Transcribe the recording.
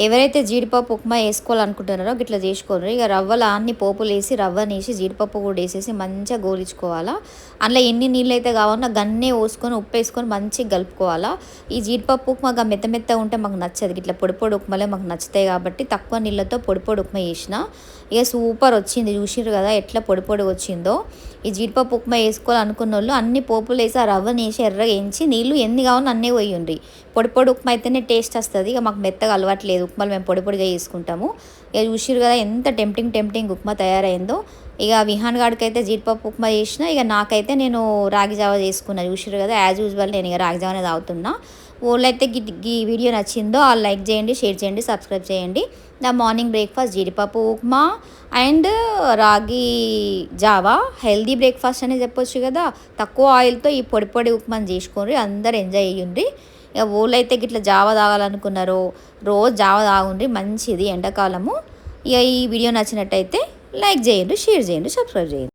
ఎవరైతే జీడిపప్పు ఉప్మా వేసుకోవాలనుకుంటున్నారో గిట్లా చేసుకోరు. ఇక రవ్వలో అన్ని పోపులు వేసి రవ్వనేసి జీడిపప్పు కూడా వేసేసి మంచిగా గోలించుకోవాలా. అందులో ఎన్ని నీళ్ళు అయితే కావాలో గన్నే పోసుకొని ఉప్పు వేసుకొని మంచిగా కలుపుకోవాలా. ఈ జీడిపప్పు ఉప్మా మెత్త మెత్త ఉంటే మాకు నచ్చదు. ఇట్లా పొడి పొడి ఉప్మాలే మాకు నచ్చుతాయి కాబట్టి తక్కువ నీళ్ళతో పొడి పొడి ఉప్మా చేసిన. ఇక సూపర్ వచ్చింది, చూసిర్రు కదా ఎట్లా పొడి పొడి వచ్చిందో. ఈ జీడిపప్పు ఉప్మా వేసుకోవాలనుకున్న వాళ్ళు అన్ని పోపులు వేసి ఆ రవ్వని వేసి ఎర్రగా వేయించి నీళ్ళు ఎన్ని కావాలో అన్నీ పోయండి. పొడి పొడి ఉప్మా అయితేనే టేస్ట్ వస్తుంది. ఇక మాకు మెత్తగా అలవాట్లేదు, ఉప్మాలు మేము పొడి పొడిగా చేసుకుంటాము. ఇక చూసిర్రు కదా ఎంత టెంప్టింగ్ ఉప్మా తయారైందో. ఇక విహాన్ గాడికి అయితే జీడిపప్పు ఉప్మా చేసిన. ఇక నాకైతే నేను రాగి జావ చేసుకున్నా. చూసిర్రు కదా యాజ్ యూజువల్ నేను ఇక రాగి జావనే తాగుతున్నా. వాళ్ళైతే ఈ వీడియో నచ్చిందో వాళ్ళు లైక్ చేయండి, షేర్ చేయండి, సబ్స్క్రైబ్ చేయండి. నా మార్నింగ్ బ్రేక్ఫాస్ట్ జీడిపప్పు ఉప్మా అండ్ రాగి జావా హెల్దీ బ్రేక్ఫాస్ట్ అనేది చెప్పొచ్చు కదా. తక్కువ ఆయిల్తో ఈ పొడి పొడి ఉప్మాని చేసుకోండి, అందరు ఎంజాయ్ చేయండి. ఇక ఊళ్ళైతే గిట్లా జావ తాగాలనుకున్నారో రోజు జావ తాగుండ్రి, మంచిది ఎండాకాలము. ఇక ఈ వీడియో నచ్చినట్టయితే లైక్ చేయండి, షేర్ చేయండి, సబ్స్క్రైబ్ చేయండి.